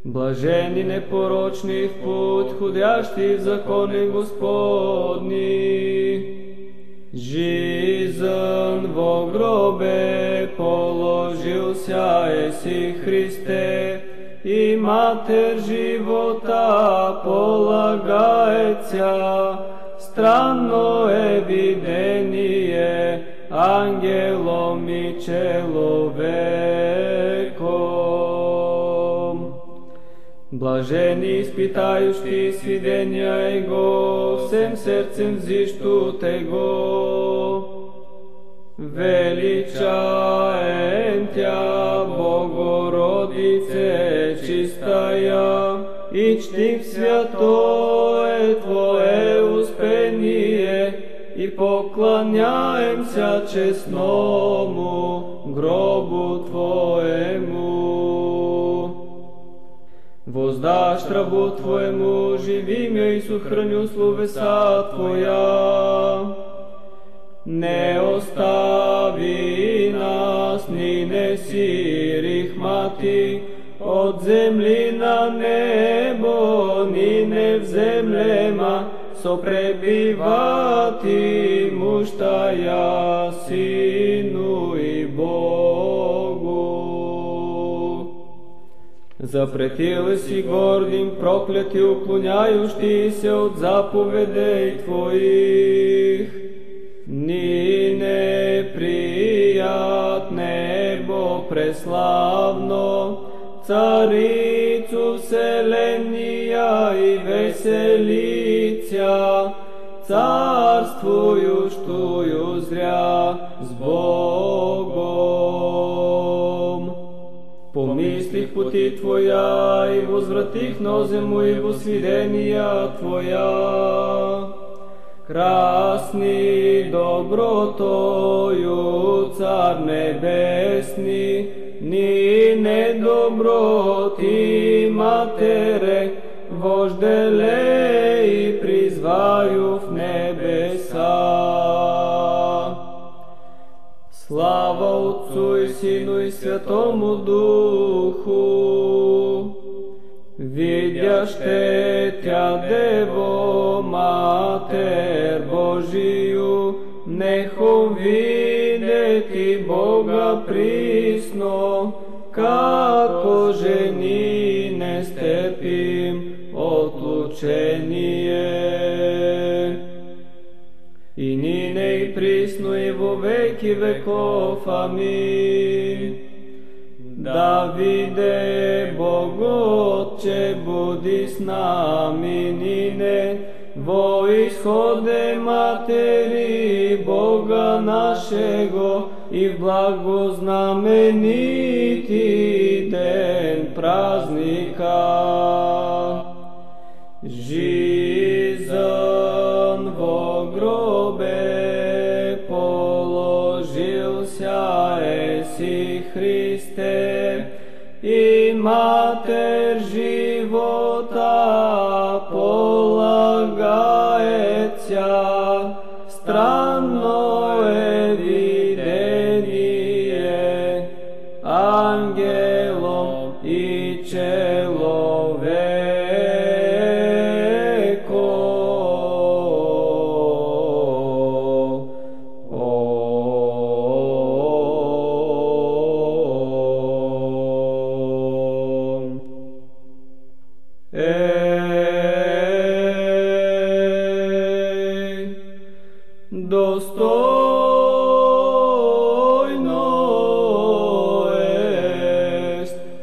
Блажени непорочни в путь, ходящи в закони Господни, жизнь во гробе положил ся еси Христе, и Матерь живота полагается. Странно е видение ангелом и человеком. Блажени изпитающи свидения Его, всем сердцем взищут Его. Величаем Тя, Богородице чистая, и чтим святое Твое успение, и поклоняемся честному гробу Твоему. Воздашь рабу Твоему, живим я и сохраню словеса Твоя. Не остави нас, ни не сирих мати, от земли на небо, ни не в землема, сопребивати мущая Сину и Богу. Запретили си гордим, прокляти, уклоняющи се от заповедей Твоих. Ни неприят небо преславно, царицу вселения и веселица, царствующую зря с Богом. Помислих пути Твоя и возвратих нозему и во свидения Твоя. Красни добротою, Цар небесни, ни недоброти, Матере, вожделе и призваю в небеса. Слава Отцу и Сину и Святому Духу. Видяще Тя Дево, Матер Божию, нехом видети Бога присно, како жени не стерпим отлучение. И нине и присно и во веки веков. Амин. Давиде, Бог Отче, буди с нами нине, во исходе Матери Бога нашего и в благознаменити ден праздника. Жизнь во гробе положился еси Христе, и Матерь живота полагается. Странное видение ангелом и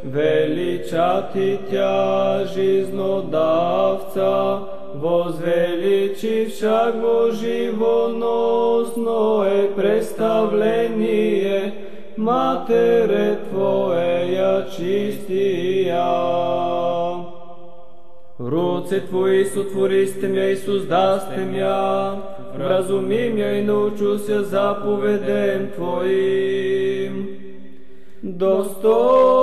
величати Тя, жизнодавца, возвеличивша го живоносно е представление, Матере Твоя чистия. Руце Твои сотвористе мя и создасте мя, вразумим я и научуся заповедем Твоим. Достойно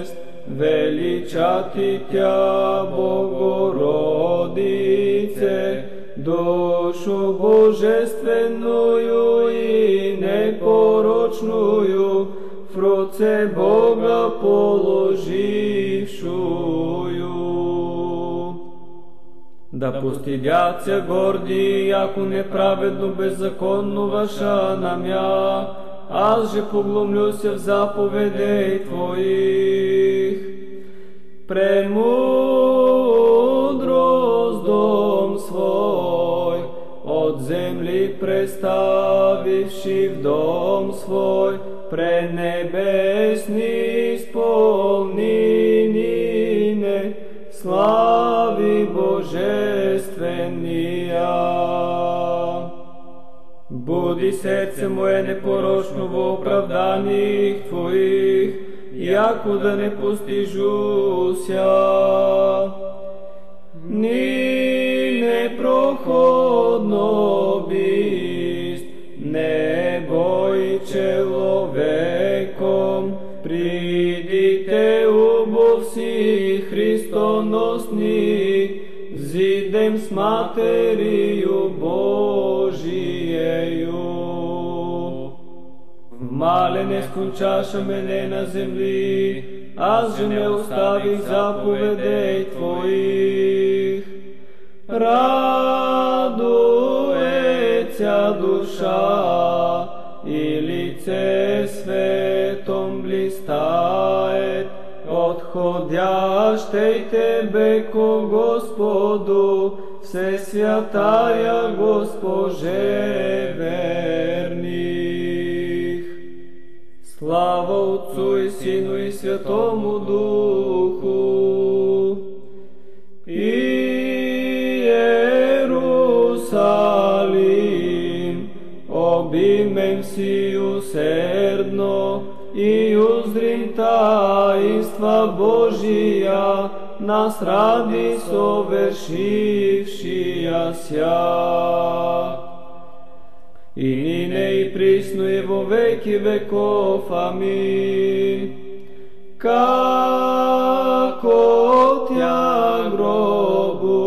ест величати Тя, Богородице, душу божественную и непорочную, в руце Бога положившую. Да постидят се горди, ако неправедно беззаконно ваша намя, аз же поглумлю се в заповедей Твоих. Премудрост дом свой, от земли преставивши в дом свой, пренебесни исполнение, слави божествения. Буди сърце мое непорочно во оправданиях Твоих, яко да не постижуся. Ни непроходно бист, небо и человеком, придите убов си Христоносни, зидем с материю Божиею. В малене скончаша мене на земли, аз же не оставих заповедей Твоих. Радуеться душа и лице светом блистает, отходящей Тебе ко Господу, все святая Госпоже верних. Слава Отцу и Сину и Святому Духу. Иерусалим, обимем си усердно и узрим таинства Божия, нас ради совершившия ся. И нине и присно и во веки веков. Амин. Како Тя гробу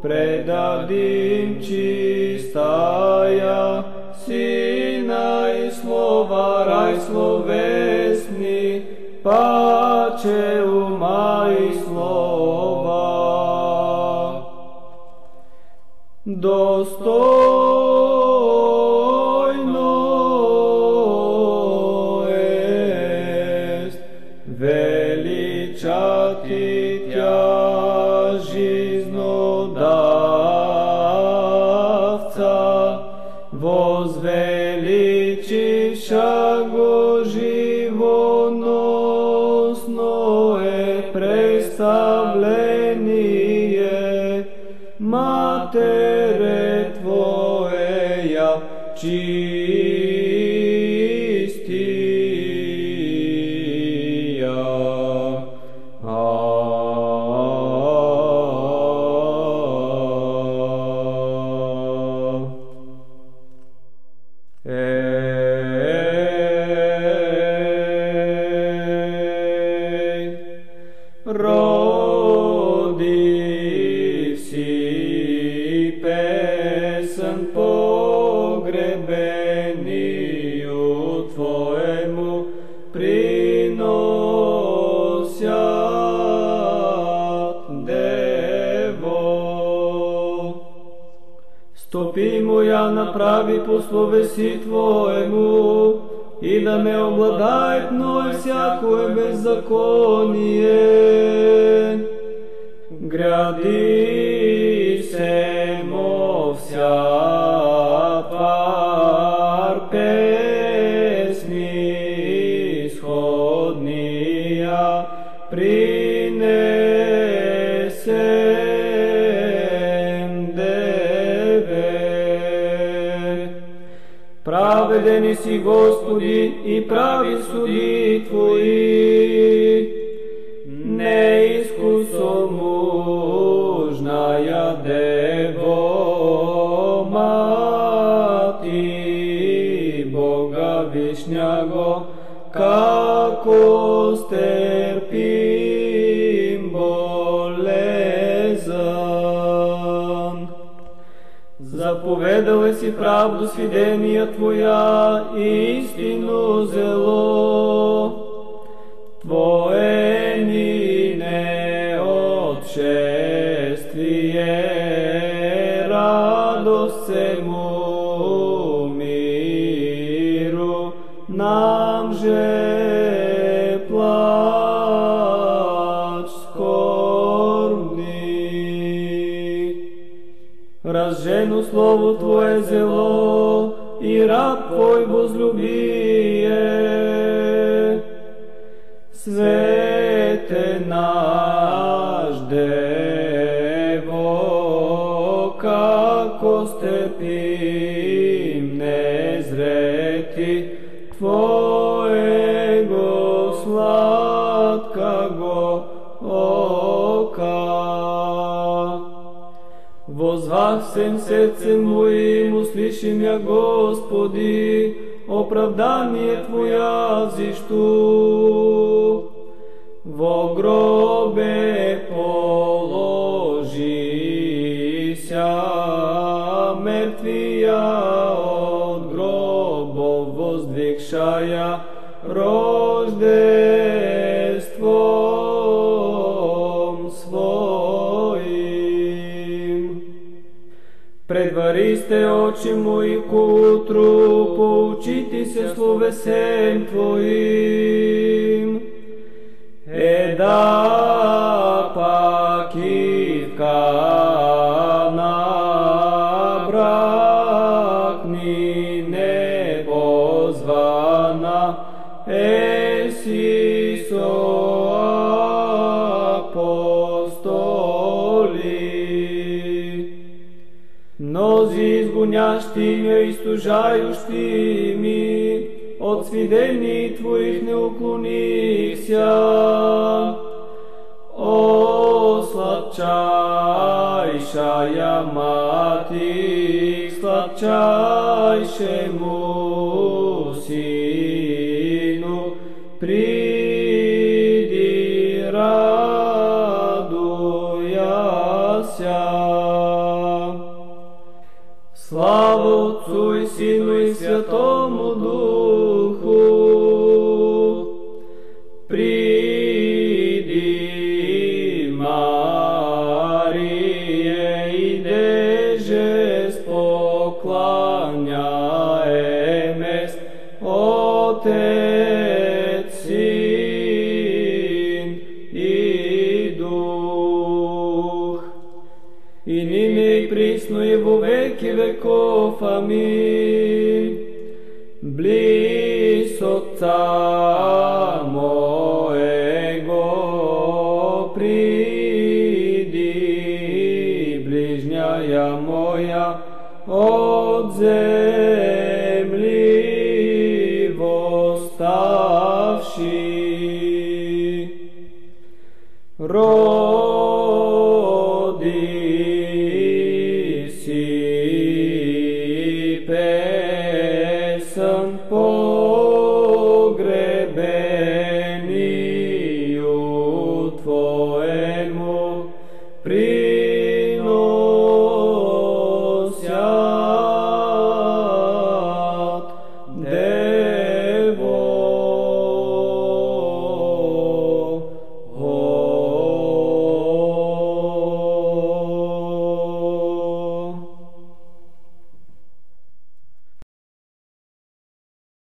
предадим чистая, Сина и слова рай словесни, паче ума и слова. Достойно ест величати Тя жизнодавца, возвеличивша го живоносно представление, Матере Твоя чистия. Роди си песен погребению Твоему приносят дево. Стопи моя направи по словеси Твоему, и да ме обладает мною всякое беззаконие. Гради се мо вся пар песни изходния, принесем деве. Праведен си, Господи, и прави суди Твои, неискусомужная дево, мати Бога вишняго, како стерпим болезан. Заповедала си правду свидения Твоя и истину зело. Твое ни не отшествие, радост всему миру, нам же плач скорбный. Разжену слово Твое зело, и раб Твой возлюбие. Свете наш Дево, како стерпим незрети Твоего сладкого ока. Возвах всем сердцем моим, услышим я, Господи, оправдание Твоя взищу. Во гробе положися, мертвия от гробов воздвигшая рождеством своим. Предвари сте очи мои к утру, поучите се словесем Твоим. Да пак и в Кана бракни непозвана еси со апостоли. Мнози изгонящи ме и стужающи ми, от свидений Твоих не уклонихся. О, сладчайшая Мати, сладчайшему Сину, приди, радуяся. Слава Отцу и Сину и Святому Духу. Приди, Марие, идеже спокланяемест, Отец, Син и Дух. И ниме и присно и во веки веков. Аминь. Близ Отца моего приди, ближняя моя, от земли восставший. Роди си